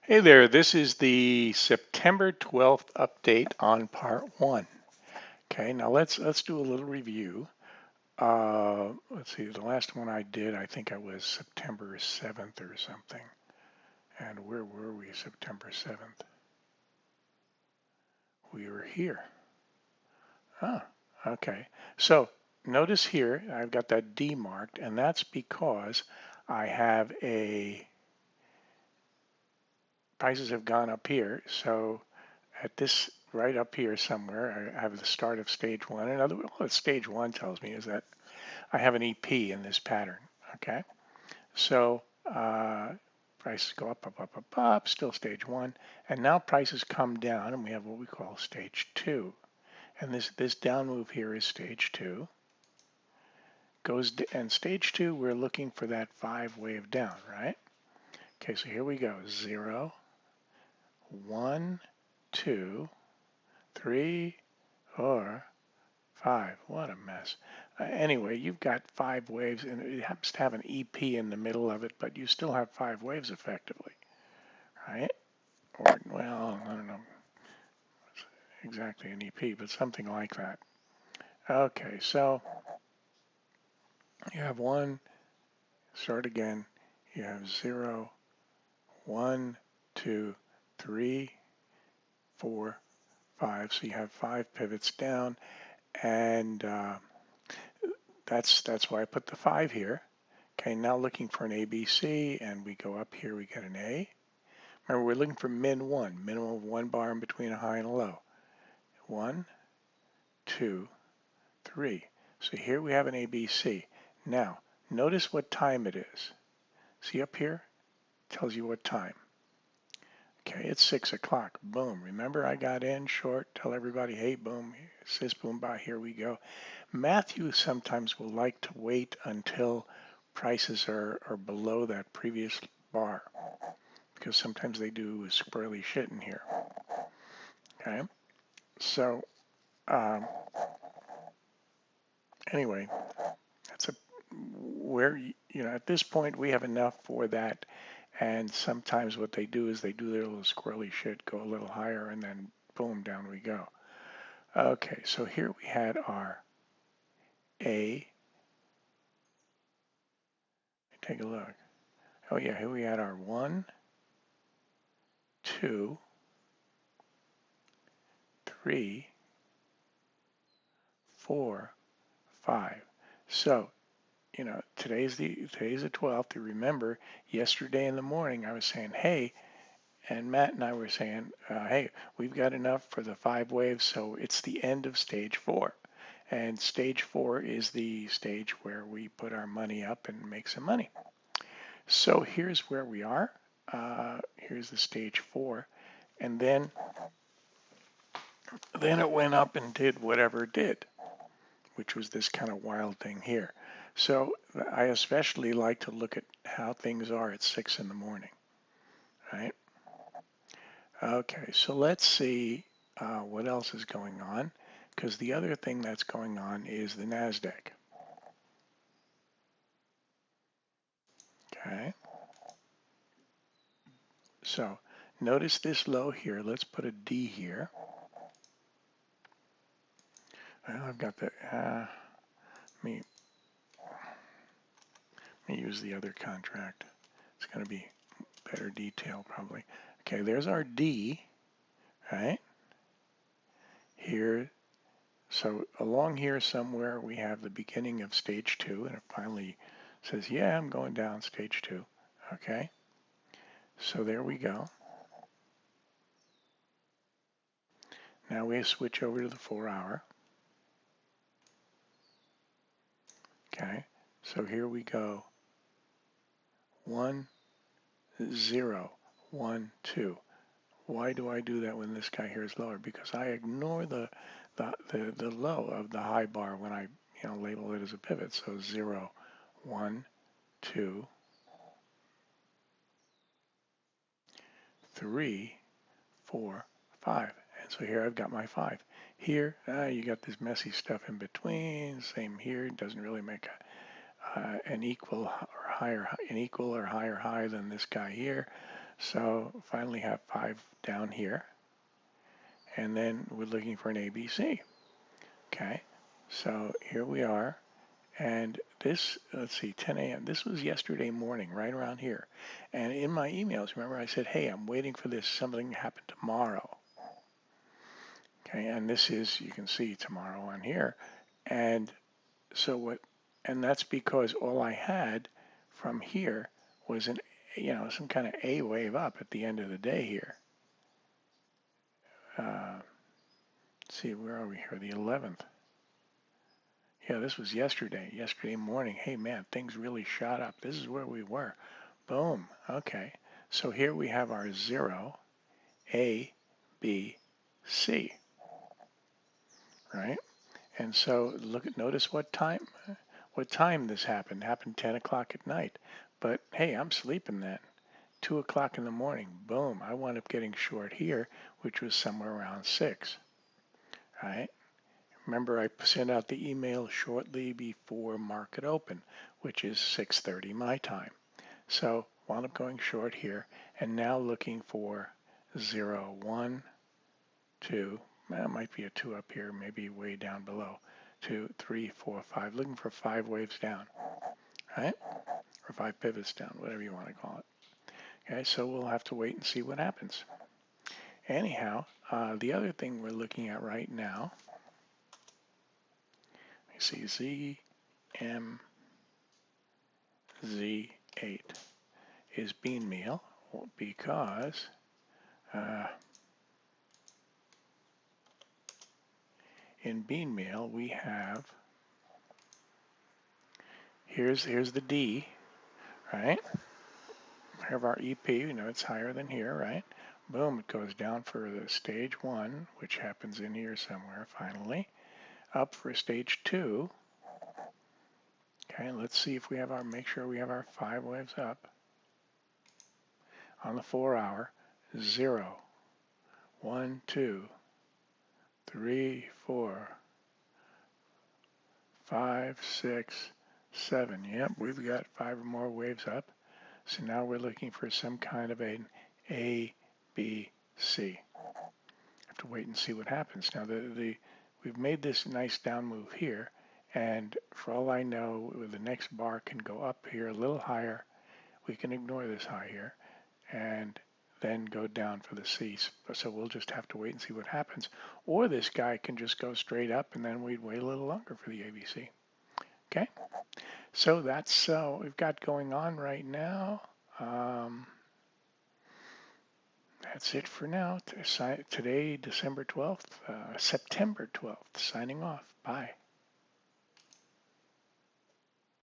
Hey there, this is the September 12th update on part one. Okay, now let's do a little review. Let's see, the last one I did, I think I was September 7th or something. And where were we September 7th? We were here. Ah, okay. So notice here, I've got that D marked, and that's because I have prices have gone up here. So at this right up here somewhere, I have the start of stage one. Another what stage one tells me is that I have an EP in this pattern. Okay, so prices go up, up, up, up, up, still stage one, and now prices come down, and we have what we call stage two. And this down move here is stage two. And stage two, we're looking for that 5 wave down, right? Okay, so here we go: 0, 1, 2, 3, 4, 5. What a mess. Anyway, you've got 5 waves, and it happens to have an EP in the middle of it, but you still have 5 waves effectively, right? Or, well, I don't know exactly an EP, but something like that. Okay, so you have 1, start again. You have 0, 1, 2, 3, 4, 5. So you have 5 pivots down, and that's why I put the 5 here. Okay, now looking for an ABC, and we go up here, we get an A. Remember, we're looking for min 1, minimum of 1 bar in between a high and a low. 1, 2, 3. So here we have an ABC. Now, notice what time it is. See up here? Tells you what time. Okay, it's 6 o'clock. Boom. Remember, I got in short. Tell everybody, hey, boom, sis, boom, bye, here we go. Matthew sometimes will like to wait until prices are below that previous bar, because sometimes they do squirrely shit in here. Okay, so anyway, that's a where at this point we have enough for that, and sometimes what they do is they do their little squirrely shit, go a little higher, and then boom, down we go. Okay, so here we had our A. Take a look. Oh yeah, here we had our 1, 2, 3, 4, 5. So, today's the 12th. You remember yesterday in the morning I was saying, hey, and Matt and I were saying, hey, we've got enough for the 5 waves, so it's the end of stage 4. And stage 4 is the stage where we put our money up and make some money. So here's where we are. Here's the stage 4. And then it went up and did whatever it did, which was this kind of wild thing here. So I especially like to look at how things are at 6 in the morning, right? Okay, so let's see what else is going on, because the other thing that's going on is the NASDAQ. Okay, so notice this low here. Let's put a D here. Well, I've got the, let me use the other contract. It's going to be better detail probably. Okay, there's our D, right? Here, so along here somewhere we have the beginning of stage 2, and it finally says, yeah, I'm going down stage 2. Okay, so there we go. Now we switch over to the 4-hour. Okay, so here we go. 1, 0, 1, 2. Why do I do that when this guy here is lower? Because I ignore the low of the high bar when I label it as a pivot. So 0, 1, 2, 3, 4, 5. And so here I've got my 5. Here, you got this messy stuff in between. Same here. It doesn't really make an equal or higher high than this guy here. So finally have 5 down here. And then we're looking for an ABC. Okay, so here we are. And this, let's see, 10 a.m. This was yesterday morning, right around here. And in my emails, remember I said, hey, I'm waiting for this, something to happen tomorrow. Okay, and this is, you can see tomorrow on here. And so what, and that's because all I had from here was an, some kind of A wave up at the end of the day here. Let's see, where are we here? The 11th. Yeah, this was yesterday morning. Hey man, things really shot up. This is where we were. Boom. Okay. So here we have our 0, A, B, C, right? And so notice what time this happened. It happened 10 o'clock at night. But hey, I'm sleeping then. 2 o'clock in the morning, boom, I wound up getting short here, which was somewhere around 6, right? Remember, I sent out the email shortly before market open, which is 6:30 my time. So wound up going short here, and now looking for 0, 1, 2, that might be a 2 up here, maybe way down below, 2, 3, 4, 5, looking for 5 waves down, right? Or 5 pivots down, whatever you want to call it. Okay, so we'll have to wait and see what happens. Anyhow, the other thing we're looking at right now, you see ZMZ8 is bean meal because in bean meal we have, here's the D, right? We have our EP, it's higher than here, right? Boom, it goes down for the stage 1, which happens in here somewhere finally. Up for stage 2. Okay, let's see if we have make sure we have our 5 waves up. On the 4-hour, 0, 1, 2, 3, 4, 5, 6, 7. Yep, we've got 5 or more waves up. So now we're looking for some kind of an A, B, C. Have to wait and see what happens. Now we've made this nice down move here, and for all I know, the next bar can go up here a little higher. We can ignore this high here, and then go down for the C. So we'll just have to wait and see what happens. Or this guy can just go straight up, and then we'd wait a little longer for the ABC. Okay, so that's what we've got going on right now. That's it for now. Today, December 12th, September 12th, signing off. Bye.